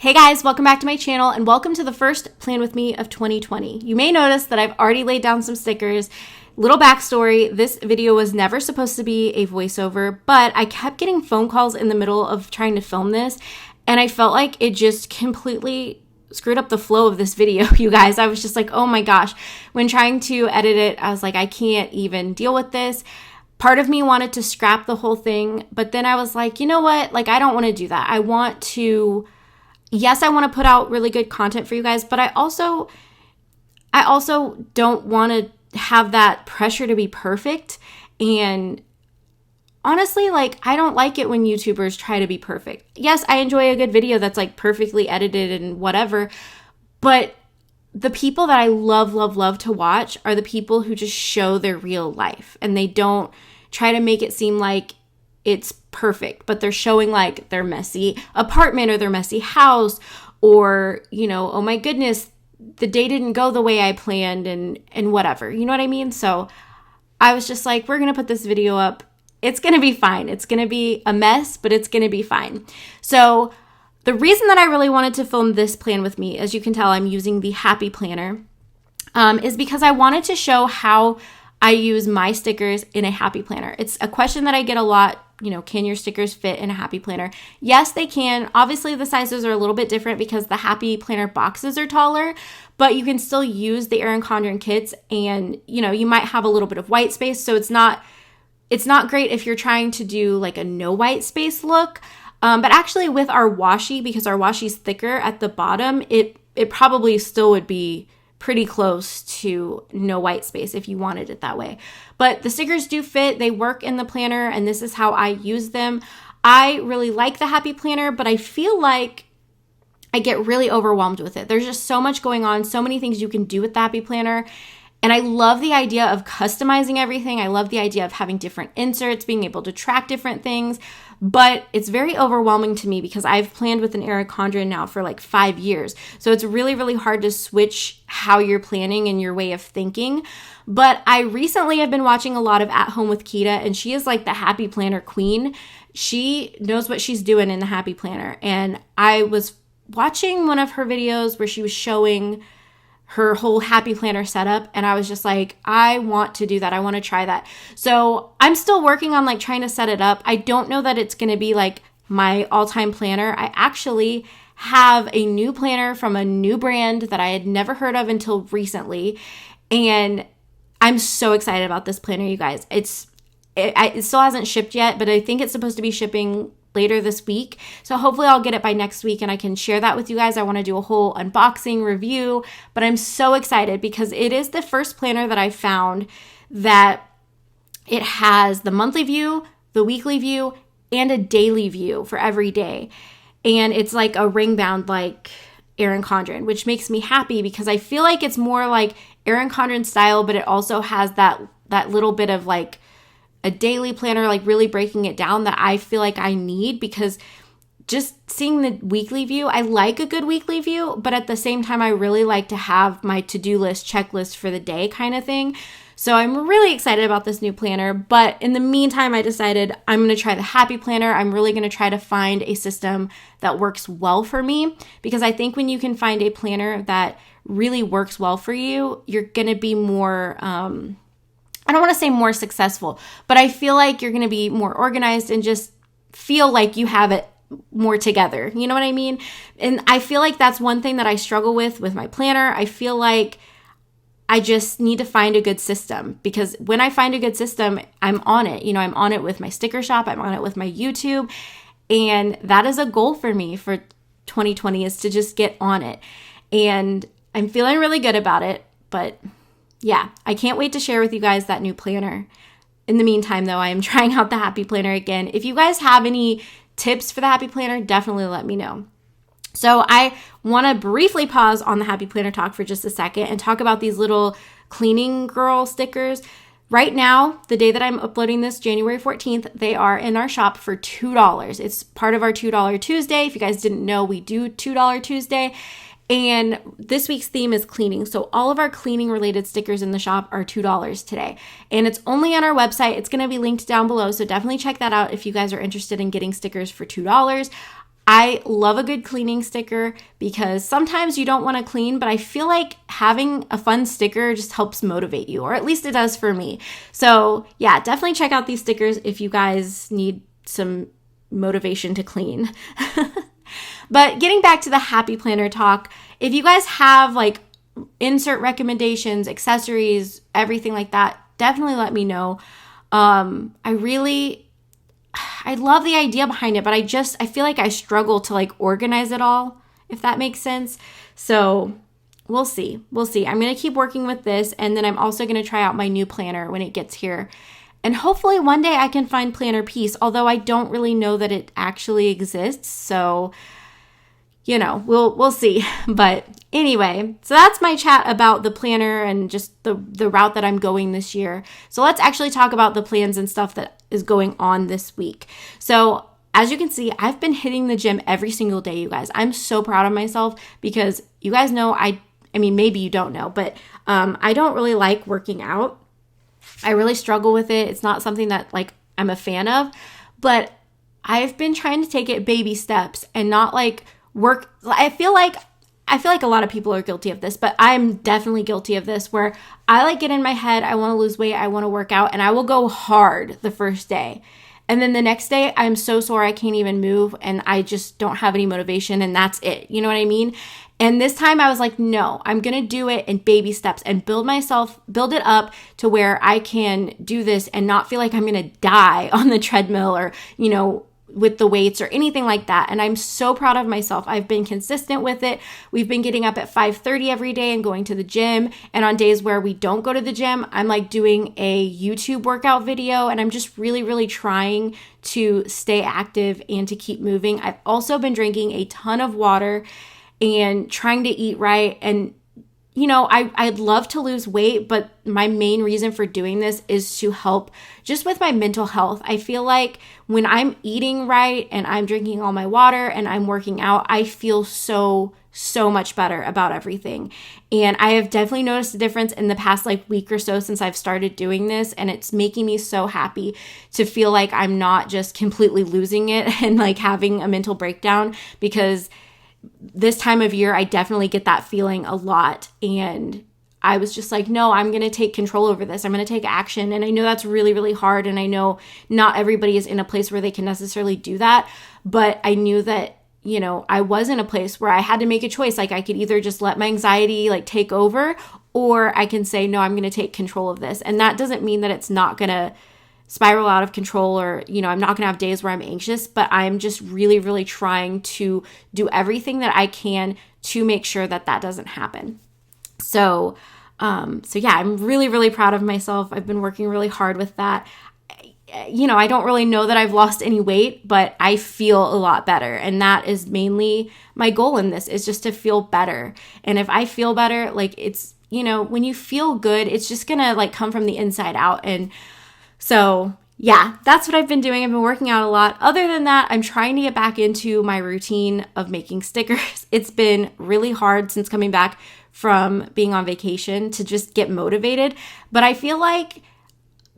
Hey guys, welcome back to my channel and welcome to the first Plan With Me of 2020. You may notice that I've already laid down some stickers. Little backstory, this video was never supposed to be a voiceover, but I kept getting phone calls in the middle of trying to film this and I felt like it just completely screwed up the flow of this video, you guys. I was just like, oh my gosh. When trying to edit it, I was like, I can't even deal with this. Part of me wanted to scrap the whole thing, but then I was like, you know what? Like, I don't want to do that. I want to... Yes, I want to put out really good content for you guys, but I also don't want to have that pressure to be perfect. And honestly, like, I don't like it when YouTubers try to be perfect. Yes, I enjoy a good video that's like perfectly edited and whatever, but the people that I love to watch are the people who just show their real life and they don't try to make it seem like it's perfect, but they're showing like their messy apartment or their messy house or, you know, oh my goodness, the day didn't go the way I planned and whatever, you know what I mean? So I was just like, we're going to put this video up. It's going to be fine. It's going to be a mess, but it's going to be fine. So the reason that I really wanted to film this plan with me, as you can tell, I'm using the Happy Planner, is because I wanted to show how I use my stickers in a Happy Planner. It's a question that I get a lot. You know, can your stickers fit in a Happy Planner? Yes, they can. Obviously, the sizes are a little bit different because the Happy Planner boxes are taller, but you can still use the Erin Condren kits and, you know, you might have a little bit of white space. So it's not great if you're trying to do like a no white space look. But actually with our washi, because our washi's thicker at the bottom, it probably still would be pretty close to no white space if you wanted it that way. But the stickers do fit, they work in the planner, and this is how I use them. I really like the Happy Planner, but I feel like I get really overwhelmed with it. There's just so much going on, so many things you can do with the Happy Planner. And I love the idea of customizing everything. I love the idea of having different inserts, being able to track different things. But it's very overwhelming to me because I've planned with an Erin Condren now for like 5 years. So it's really, really hard to switch how you're planning and your way of thinking. But I recently have been watching a lot of At Home with Kita, and she is like the Happy Planner queen. She knows what she's doing in the Happy Planner. And I was watching one of her videos where she was showing her whole Happy Planner setup, and I was just like, I want to do that. I want to try that. So I'm still working on like trying to set it up. I don't know that it's going to be like my all-time planner. I actually have a new planner from a new brand that I had never heard of until recently, and I'm so excited about this planner, you guys. It still hasn't shipped yet, but I think it's supposed to be shipping later this week. So hopefully I'll get it by next week and I can share that with you guys. I want to do a whole unboxing review, but I'm so excited because it is the first planner that I found that it has the monthly view, the weekly view, and a daily view for every day. And it's like a ring bound like Erin Condren, which makes me happy because I feel like it's more like Erin Condren style, but it also has that little bit of like a daily planner, like really breaking it down that I feel like I need, because just seeing the weekly view, I like a good weekly view, but at the same time, I really like to have my to-do list, checklist for the day kind of thing. So I'm really excited about this new planner, but in the meantime, I decided I'm going to try the Happy Planner. I'm really going to try to find a system that works well for me, because I think when you can find a planner that really works well for you, you're going to be more, I don't want to say more successful, but I feel like you're going to be more organized and just feel like you have it more together. You know what I mean? And I feel like that's one thing that I struggle with my planner. I feel like I just need to find a good system, because when I find a good system, I'm on it. You know, I'm on it with my sticker shop. I'm on it with my YouTube. And that is a goal for me for 2020, is to just get on it. And I'm feeling really good about it, but yeah, I can't wait to share with you guys that new planner. In the meantime, though, I am trying out the Happy Planner again. If you guys have any tips for the Happy Planner, definitely let me know. So I want to briefly pause on the Happy Planner talk for just a second and talk about these little cleaning girl stickers. Right now, the day that I'm uploading this, January 14th, they are in our shop for $2. It's part of our $2 Tuesday. If you guys didn't know, we do $2 Tuesday. And this week's theme is cleaning. So all of our cleaning related stickers in the shop are $2 today. And it's only on our website. It's going to be linked down below. So definitely check that out if you guys are interested in getting stickers for $2. I love a good cleaning sticker because sometimes you don't want to clean, but I feel like having a fun sticker just helps motivate you, or at least it does for me. So yeah, definitely check out these stickers if you guys need some motivation to clean. But getting back to the Happy Planner talk, if you guys have like insert recommendations, accessories, everything like that, definitely let me know. I love the idea behind it, but I feel like I struggle to like organize it all, if that makes sense. So we'll see. I'm going to keep working with this, and then I'm also going to try out my new planner when it gets here. And hopefully one day I can find Planner Peace, although I don't really know that it actually exists. So, we'll see. But anyway, so that's my chat about the planner and just the route that I'm going this year. So let's actually talk about the plans and stuff that is going on this week. So as you can see, I've been hitting the gym every single day, you guys. I'm so proud of myself because you guys know, I mean, maybe you don't know, but I don't really like working out. I really struggle with it. It's not something that like I'm a fan of, but I've been trying to take it baby steps and not like work. I feel like a lot of people are guilty of this, but I'm definitely guilty of this where I like get in my head, I want to lose weight, I want to work out, and I will go hard the first day. And then the next day I'm so sore I can't even move and I just don't have any motivation and that's it. You know what I mean? And this time I was like, no, I'm going to do it in baby steps and build it up to where I can do this and not feel like I'm going to die on the treadmill or, with the weights or anything like that. And I'm so proud of myself. I've been consistent with it. We've been getting up at 5:30 every day and going to the gym. And on days where we don't go to the gym, I'm like doing a YouTube workout video. And I'm just really, really trying to stay active and to keep moving. I've also been drinking a ton of water and trying to eat right. And I'd love to lose weight, but my main reason for doing this is to help just with my mental health. I feel like when I'm eating right and I'm drinking all my water and I'm working out, I feel so much better about everything. And I have definitely noticed a difference in the past like week or so since I've started doing this. And it's making me so happy to feel like I'm not just completely losing it and like having a mental breakdown, because this time of year, I definitely get that feeling a lot. And I was just like, no, I'm going to take control over this. I'm going to take action. And I know that's really, really hard. And I know not everybody is in a place where they can necessarily do that. But I knew that, I was in a place where I had to make a choice. Like I could either just let my anxiety like take over, or I can say, no, I'm going to take control of this. And that doesn't mean that it's not going to spiral out of control or, I'm not going to have days where I'm anxious, but I'm just really, really trying to do everything that I can to make sure that that doesn't happen. So yeah, I'm really, really proud of myself. I've been working really hard with that. I don't really know that I've lost any weight, but I feel a lot better. And that is mainly my goal in this, is just to feel better. And if I feel better, like it's, when you feel good, it's just going to like come from the inside out. And so yeah, that's what I've been doing. I've been working out a lot. Other than that, I'm trying to get back into my routine of making stickers. It's been really hard since coming back from being on vacation to just get motivated. But I feel like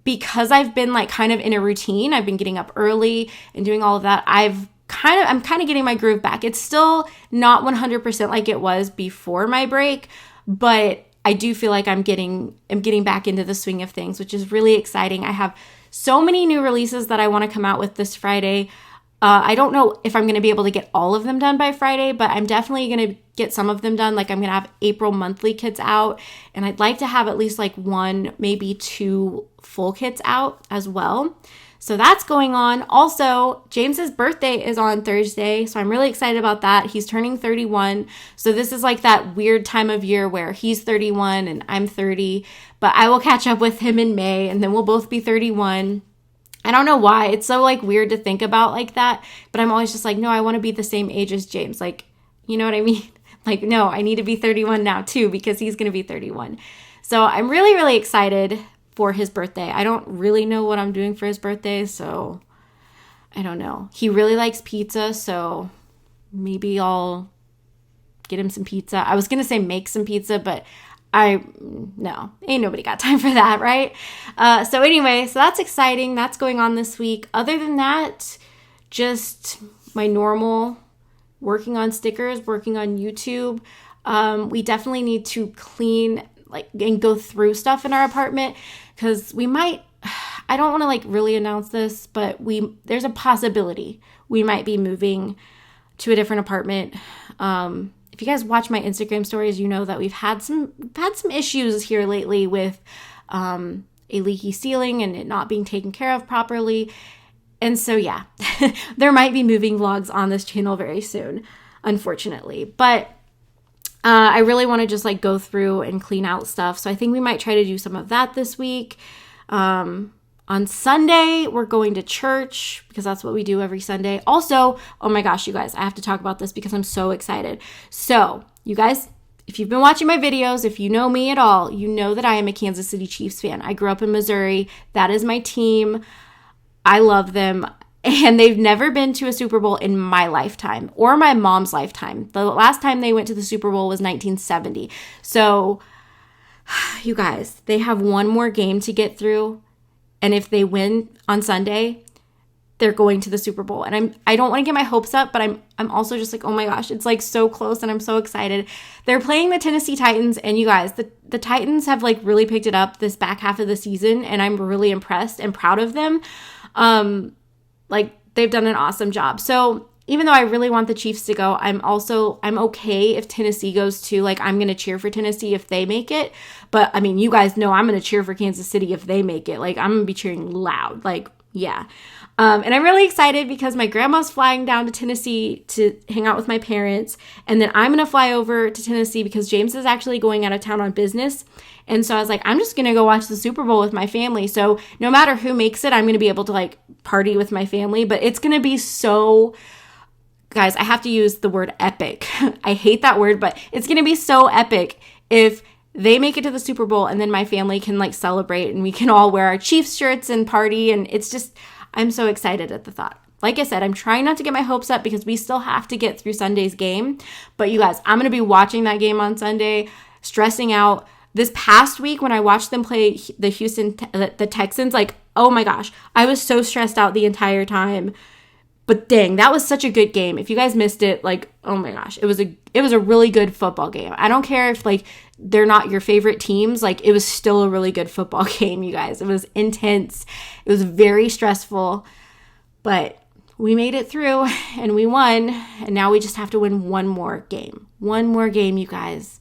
because I've been like kind of in a routine, I've been getting up early and doing all of that, I'm kind of getting my groove back. It's still not 100% like it was before my break, but I do feel like I'm getting back into the swing of things, which is really exciting. I have so many new releases that I want to come out with this Friday. I don't know if I'm going to be able to get all of them done by Friday, but I'm definitely going to get some of them done. Like I'm going to have April monthly kits out, and I'd like to have at least like 1, maybe 2 full kits out as well. So that's going on. Also, James's birthday is on Thursday, so I'm really excited about that. He's turning 31. So this is like that weird time of year where he's 31 and I'm 30, but I will catch up with him in May and then we'll both be 31. I don't know why. It's so like weird to think about like that, but I'm always just like, no, I want to be the same age as James. Like, you know what I mean? Like, no, I need to be 31 now too, because he's going to be 31. So I'm really, really excited for his birthday. I don't really know what I'm doing for his birthday, so I don't know. He really likes pizza, so maybe I'll get him some pizza. I was going to say make some pizza, but no, ain't nobody got time for that, right? So anyway, so that's exciting. That's going on this week. Other than that, just my normal working on stickers, working on YouTube. We definitely need to clean and go through stuff in our apartment, because we might, I don't want to really announce this, but there's a possibility we might be moving to a different apartment. If you guys watch my Instagram stories, you know that we've had some issues here lately with a leaky ceiling and it not being taken care of properly. And so yeah, there might be moving vlogs on this channel very soon, unfortunately. But I really want to just go through and clean out stuff. So I think we might try to do some of that this week. On Sunday, we're going to church because that's what we do every Sunday. Also, oh my gosh, you guys, I have to talk about this because I'm so excited. So you guys, if you've been watching my videos, if you know me at all, you know that I am a Kansas City Chiefs fan. I grew up in Missouri. That is my team. I love them. And they've never been to a Super Bowl in my lifetime or my mom's lifetime. The last time they went to the Super Bowl was 1970. So, you guys, they have one more game to get through. And if they win on Sunday, they're going to the Super Bowl. And I don't want to get my hopes up, but I'm also just oh my gosh, it's so close and I'm so excited. They're playing the Tennessee Titans, and you guys, the Titans have really picked it up this back half of the season, and I'm really impressed and proud of them. They've done an awesome job. So even though I really want the Chiefs to go, I'm okay if Tennessee goes too. I'm going to cheer for Tennessee if they make it. But I mean, you guys know I'm going to cheer for Kansas City if they make it. I'm going to be cheering loud. Yeah. And I'm really excited because my grandma's flying down to Tennessee to hang out with my parents. And then I'm going to fly over to Tennessee because James is actually going out of town on business. And so I was I'm just going to go watch the Super Bowl with my family. So no matter who makes it, I'm going to be able to party with my family. But it's going to be so, guys, I have to use the word epic. I hate that word, but it's going to be so epic if they make it to the Super Bowl and then my family can celebrate and we can all wear our Chiefs shirts and party. And it's just, I'm so excited at the thought. Like I said, I'm trying not to get my hopes up because we still have to get through Sunday's game. But you guys, I'm going to be watching that game on Sunday, stressing out. This past week when I watched them play the Texans, oh my gosh, I was so stressed out the entire time. But dang, that was such a good game. If you guys missed it, oh my gosh, it was a really good football game. I don't care if they're not your favorite teams, it was still a really good football game, you guys. It was intense. It was very stressful, but we made it through and we won. And now we just have to win one more game. One more game, you guys.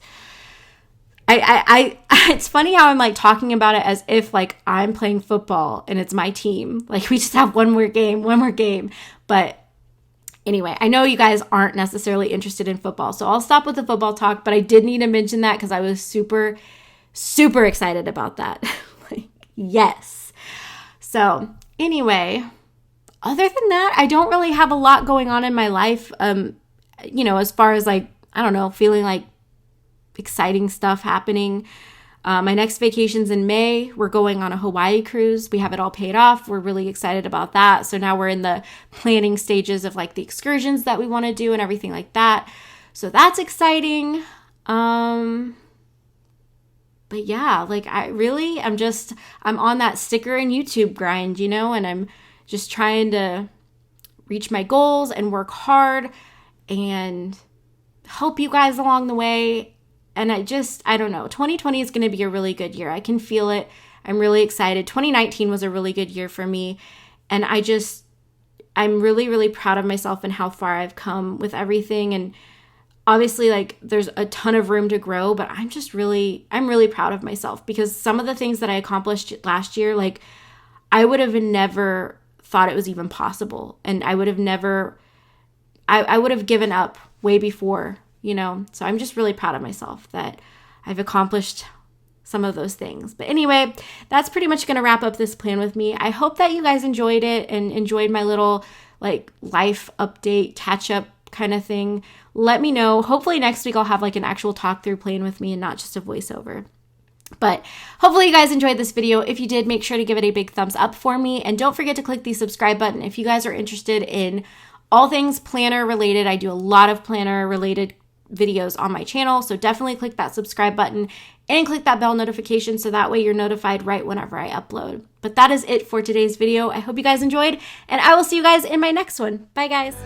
It's funny how I'm talking about it as if I'm playing football and it's my team. We just have one more game. But anyway, I know you guys aren't necessarily interested in football, so I'll stop with the football talk, but I did need to mention that because I was super, super excited about that. Yes. So anyway, other than that, I don't really have a lot going on in my life. As far as I don't know, feeling exciting stuff happening. My next vacation's in May. We're going on a Hawaii cruise. We have it all paid off. We're really excited about that. So now we're in the planning stages of the excursions that we want to do and everything like that. So that's exciting. But yeah, I'm on that sticker and YouTube grind, and I'm just trying to reach my goals and work hard and help you guys along the way. And I don't know, 2020 is going to be a really good year. I can feel it. I'm really excited. 2019 was a really good year for me. And I'm really, really proud of myself and how far I've come with everything. And obviously, there's a ton of room to grow, but I'm really proud of myself because some of the things that I accomplished last year, I would have never thought it was even possible. And I would have given up way before. So I'm just really proud of myself that I've accomplished some of those things. But anyway, that's pretty much going to wrap up this plan with me. I hope that you guys enjoyed it and enjoyed my little life update, catch up kind of thing. Let me know. Hopefully next week I'll have an actual talk through plan with me and not just a voiceover. But hopefully you guys enjoyed this video. If you did, make sure to give it a big thumbs up for me. And don't forget to click the subscribe button if you guys are interested in all things planner related. I do a lot of planner related videos on my channel, so definitely click that subscribe button and click that bell notification so that way you're notified right whenever I upload. But that is it for today's video. I hope you guys enjoyed, and I will see you guys in my next one. Bye guys.